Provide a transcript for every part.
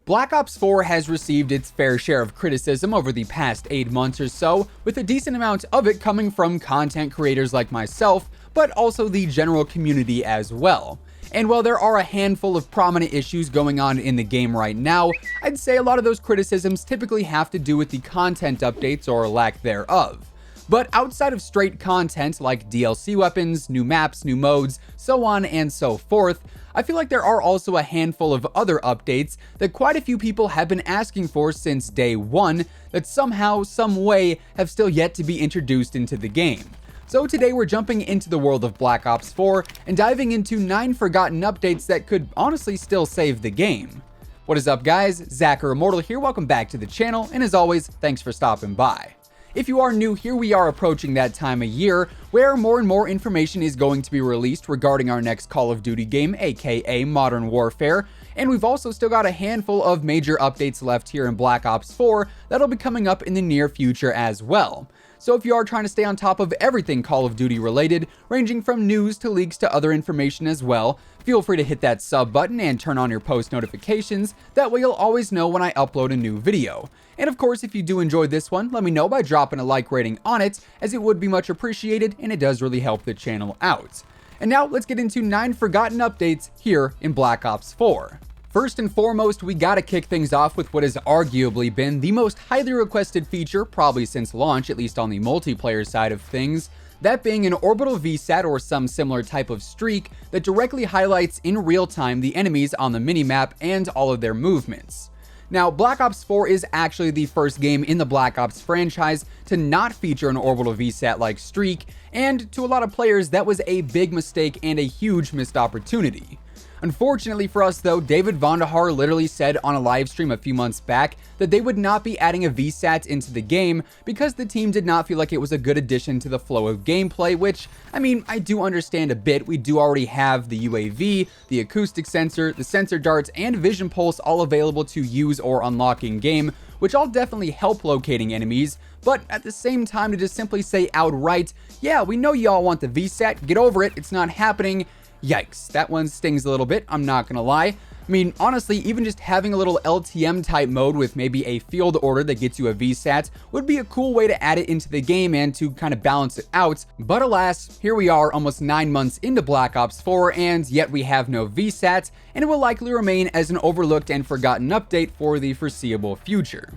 Black Ops 4 has received its fair share of criticism over the past 8 months or so, with a decent amount of it coming from content creators like myself, but also the general community as well. And while there are a handful of prominent issues going on in the game right now, I'd say a lot of those criticisms typically have to do with the content updates or lack thereof. But outside of straight content like DLC weapons, new maps, new modes, so on and so forth, I feel like there are also a handful of other updates that quite a few people have been asking for since day one that somehow, some way, have still yet to be introduced into the game. So today we're jumping into the world of Black Ops 4 and diving into 9 forgotten updates that could honestly still save the game. What is up guys, Zach or Immortal here, welcome back to the channel, and as always, thanks for stopping by. If you are new here, we are approaching that time of year where more and more information is going to be released regarding our next Call of Duty game, aka Modern Warfare, and we've also still got a handful of major updates left here in Black Ops 4 that'll be coming up in the near future as well. So if you are trying to stay on top of everything Call of Duty related, ranging from news to leaks to other information as well, feel free to hit that sub button and turn on your post notifications, that way you'll always know when I upload a new video. And of course, if you do enjoy this one, let me know by dropping a like rating on it, as it would be much appreciated and it does really help the channel out. And now let's get into 9 forgotten updates here in Black Ops 4. First and foremost, we gotta kick things off with what has arguably been the most highly requested feature probably since launch, at least on the multiplayer side of things, that being an orbital VSAT or some similar type of streak that directly highlights in real time the enemies on the minimap and all of their movements. Now, Black Ops 4 is actually the first game in the Black Ops franchise to not feature an orbital VSAT-like streak, and to a lot of players that was a big mistake and a huge missed opportunity. Unfortunately for us though, David Vonderhaar literally said on a live stream a few months back that they would not be adding a VSAT into the game because the team did not feel like it was a good addition to the flow of gameplay, which, I mean, I do understand a bit. We do already have the UAV, the acoustic sensor, the sensor darts, and vision pulse all available to use or unlock in game, which all definitely help locating enemies, but at the same time to just simply say outright, yeah, we know y'all want the VSAT, get over it, it's not happening. Yikes, that one stings a little bit, I'm not gonna lie. I mean, honestly, even just having a little LTM type mode with maybe a field order that gets you a VSAT would be a cool way to add it into the game and to kind of balance it out. But alas, here we are almost 9 months into Black Ops 4 and yet we have no VSAT, and it will likely remain as an overlooked and forgotten update for the foreseeable future.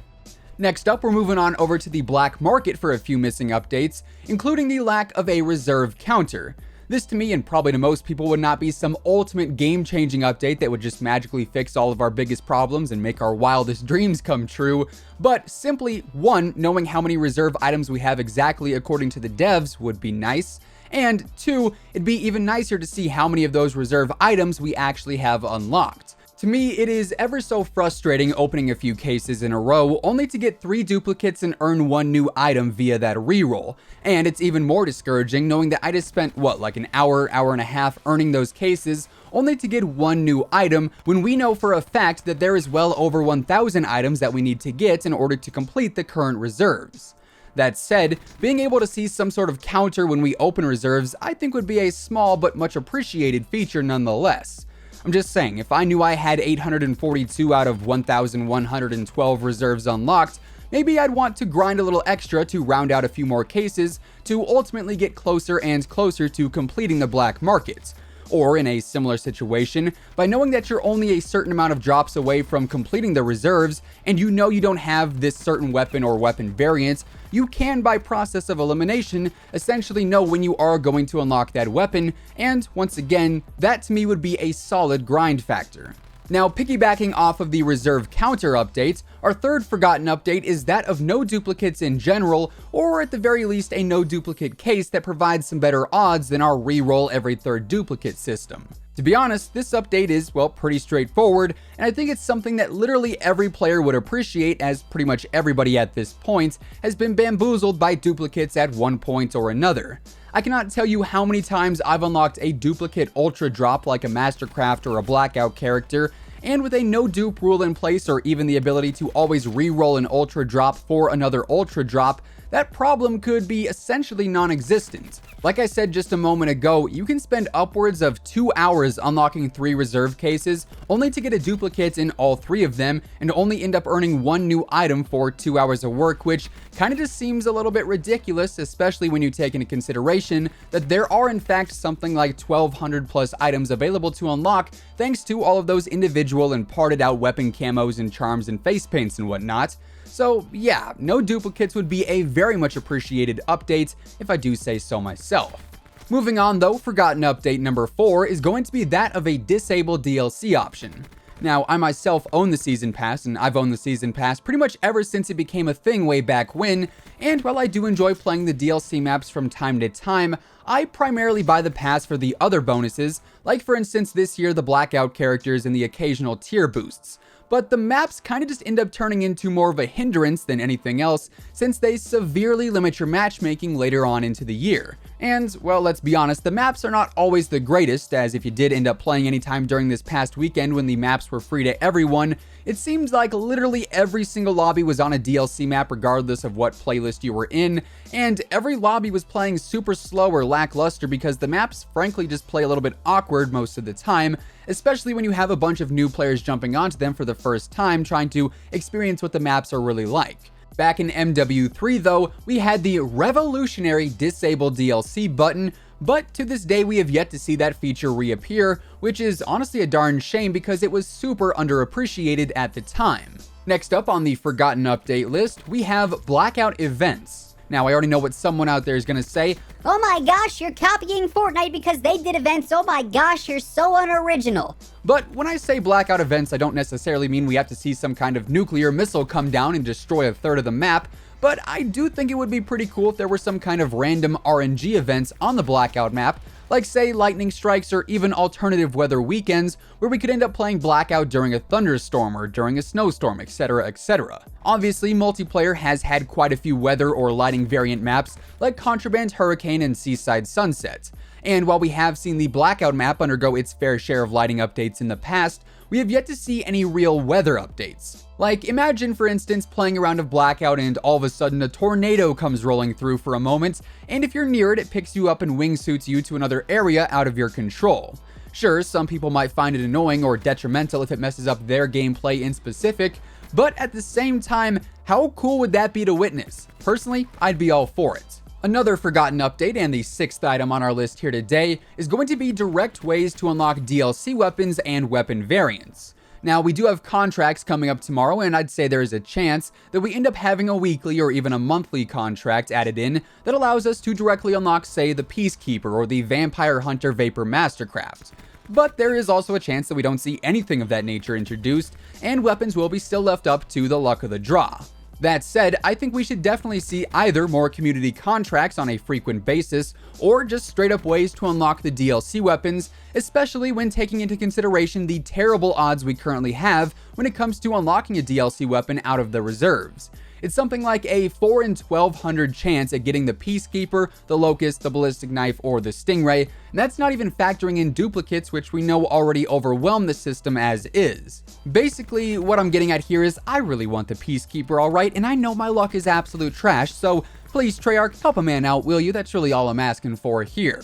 Next up, we're moving on over to the black market for a few missing updates, including the lack of a reserve counter. This to me, and probably to most people, would not be some ultimate game-changing update that would just magically fix all of our biggest problems and make our wildest dreams come true, but simply, one, knowing how many reserve items we have exactly according to the devs would be nice, and two, it'd be even nicer to see how many of those reserve items we actually have unlocked. To me, it is ever so frustrating opening a few cases in a row only to get 3 duplicates and earn 1 new item via that reroll. And it's even more discouraging knowing that I just spent, like an hour and a half earning those cases only to get 1 new item when we know for a fact that there is well over 1,000 items that we need to get in order to complete the current reserves. That said, being able to see some sort of counter when we open reserves I think would be a small but much appreciated feature nonetheless. I'm just saying, if I knew I had 842 out of 1,112 reserves unlocked, maybe I'd want to grind a little extra to round out a few more cases to ultimately get closer and closer to completing the black market. Or in a similar situation, by knowing that you're only a certain amount of drops away from completing the reserves, and you know you don't have this certain weapon or weapon variant, you can, by process of elimination, essentially know when you are going to unlock that weapon, and once again, that to me would be a solid grind factor. Now, piggybacking off of the reserve counter update, our third forgotten update is that of no duplicates in general, or at the very least a no duplicate case that provides some better odds than our reroll every 3rd duplicate system. To be honest, this update is, well, pretty straightforward, and I think it's something that literally every player would appreciate, as pretty much everybody at this point has been bamboozled by duplicates at one point or another. I cannot tell you how many times I've unlocked a duplicate ultra drop like a Mastercraft or a Blackout character, and with a no dupe rule in place or even the ability to always re-roll an ultra drop for another ultra drop, that problem could be essentially non-existent. Like I said just a moment ago, you can spend upwards of 2 hours unlocking 3 reserve cases, only to get a duplicate in all 3 of them, and only end up earning 1 new item for 2 hours of work, which kinda just seems a little bit ridiculous, especially when you take into consideration that there are in fact something like 1,200 plus items available to unlock thanks to all of those individual and parted out weapon camos and charms and face paints and whatnot. So yeah, no duplicates would be a very much appreciated update if I do say so myself. Moving on though, forgotten update number 4 is going to be that of a disabled DLC option. Now, I myself own the Season Pass, and I've owned the Season Pass pretty much ever since it became a thing way back when, and while I do enjoy playing the DLC maps from time to time, I primarily buy the pass for the other bonuses, like for instance this year the Blackout characters and the occasional tier boosts. But the maps kind of just end up turning into more of a hindrance than anything else, since they severely limit your matchmaking later on into the year. And, well, let's be honest, the maps are not always the greatest, as if you did end up playing anytime during this past weekend when the maps were free to everyone, it seems like literally every single lobby was on a DLC map regardless of what playlist you were in, and every lobby was playing super slow or lackluster because the maps frankly just play a little bit awkward most of the time, especially when you have a bunch of new players jumping onto them for the first time trying to experience what the maps are really like. Back in MW3 though, we had the revolutionary disable DLC button, but to this day we have yet to see that feature reappear, which is honestly a darn shame because it was super underappreciated at the time. Next up on the forgotten update list, we have Blackout Events. Now, I already know what someone out there is going to say. Oh my gosh, you're copying Fortnite because they did events. Oh my gosh, you're so unoriginal. But when I say Blackout Events, I don't necessarily mean we have to see some kind of nuclear missile come down and destroy a third of the map, but I do think it would be pretty cool if there were some kind of random RNG events on the Blackout map, like say lightning strikes or even alternative weather weekends where we could end up playing Blackout during a thunderstorm or during a snowstorm, etc, etc. Obviously, multiplayer has had quite a few weather or lighting variant maps like Contraband Hurricane and Seaside Sunset. And while we have seen the Blackout map undergo its fair share of lighting updates in the past, we have yet to see any real weather updates. Like, imagine for instance playing a round of Blackout and all of a sudden a tornado comes rolling through for a moment, and if you're near it, it picks you up and wingsuits you to another area out of your control. Sure, some people might find it annoying or detrimental if it messes up their gameplay in specific, but at the same time, how cool would that be to witness? Personally, I'd be all for it. Another forgotten update, and the 6th item on our list here today, is going to be direct ways to unlock DLC weapons and weapon variants. Now, we do have contracts coming up tomorrow, and I'd say there is a chance that we end up having a weekly or even a monthly contract added in that allows us to directly unlock, say, the Peacekeeper or the Vampire Hunter Vapor Mastercraft. But there is also a chance that we don't see anything of that nature introduced, and weapons will be still left up to the luck of the draw. That said, I think we should definitely see either more community contracts on a frequent basis, or just straight up ways to unlock the DLC weapons, especially when taking into consideration the terrible odds we currently have when it comes to unlocking a DLC weapon out of the reserves. It's something like a 4 in 1,200 chance at getting the Peacekeeper, the Locust, the Ballistic Knife, or the Stingray, and that's not even factoring in duplicates, which we know already overwhelm the system as is. Basically, what I'm getting at here is I really want the Peacekeeper alright, and I know my luck is absolute trash, so please Treyarch, help a man out, will you? That's really all I'm asking for here.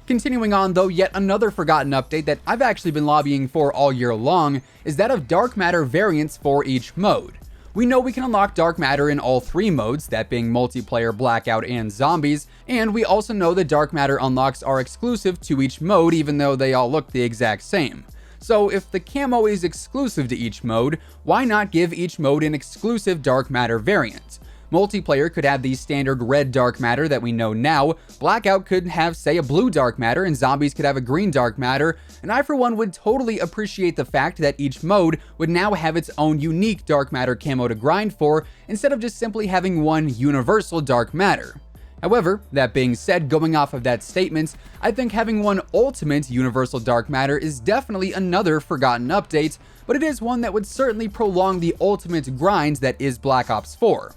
Continuing on though, yet another forgotten update that I've actually been lobbying for all year long is that of Dark Matter variants for each mode. We know we can unlock Dark Matter in all 3 modes, that being multiplayer, Blackout, and zombies, and we also know that Dark Matter unlocks are exclusive to each mode even though they all look the exact same. So if the camo is exclusive to each mode, why not give each mode an exclusive Dark Matter variant? Multiplayer could have the standard red Dark Matter that we know now, Blackout could have, say, a blue Dark Matter, and zombies could have a green Dark Matter, and I for one would totally appreciate the fact that each mode would now have its own unique Dark Matter camo to grind for, instead of just simply having one universal Dark Matter. However, that being said, going off of that statement, I think having one ultimate universal Dark Matter is definitely another forgotten update, but it is one that would certainly prolong the ultimate grind that is Black Ops 4.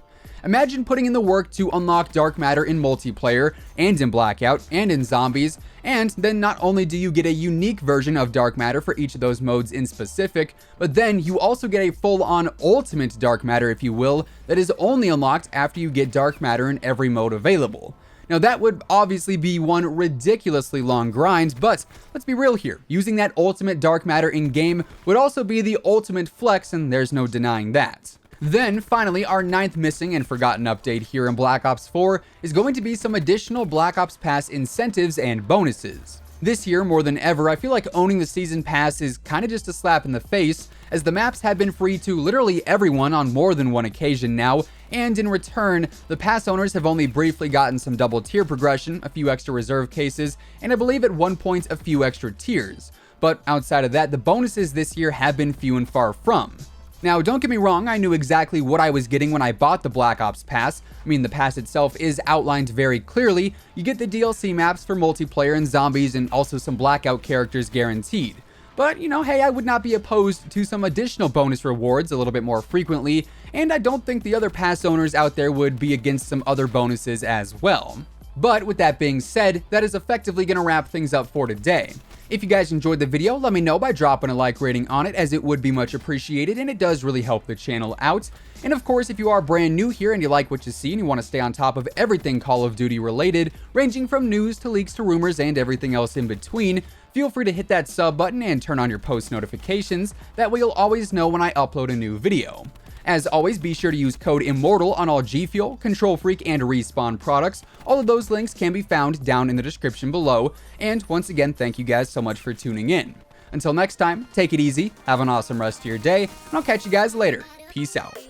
Imagine putting in the work to unlock dark matter in multiplayer, and in Blackout, and in Zombies, and then not only do you get a unique version of dark matter for each of those modes in specific, but then you also get a full-on ultimate dark matter, if you will, that is only unlocked after you get dark matter in every mode available. Now that would obviously be one ridiculously long grind, but let's be real here. Using that ultimate dark matter in-game would also be the ultimate flex, and there's no denying that. Then, finally, our 9th missing and forgotten update here in Black Ops 4 is going to be some additional Black Ops Pass incentives and bonuses. This year, more than ever, I feel like owning the Season Pass is kinda just a slap in the face, as the maps have been free to literally everyone on more than one occasion now, and in return, the pass owners have only briefly gotten some double tier progression, a few extra reserve cases, and I believe at one point a few extra tiers. But outside of that, the bonuses this year have been few and far from. Now, don't get me wrong, I knew exactly what I was getting when I bought the Black Ops Pass. I mean, the pass itself is outlined very clearly. You get the DLC maps for multiplayer and zombies, and also some Blackout characters guaranteed. But, you know, hey, I would not be opposed to some additional bonus rewards a little bit more frequently, and I don't think the other pass owners out there would be against some other bonuses as well. But with that being said, that is effectively going to wrap things up for today. If you guys enjoyed the video, let me know by dropping a like rating on it, as it would be much appreciated and it does really help the channel out. And of course, if you are brand new here and you like what you see and you want to stay on top of everything Call of Duty related, ranging from news to leaks to rumors and everything else in between, feel free to hit that sub button and turn on your post notifications. That way you'll always know when I upload a new video. As always, be sure to use code IMMORTAL on all G Fuel, Control Freak, and Respawn products. All of those links can be found down in the description below. And once again, thank you guys so much for tuning in. Until next time, take it easy, have an awesome rest of your day, and I'll catch you guys later. Peace out.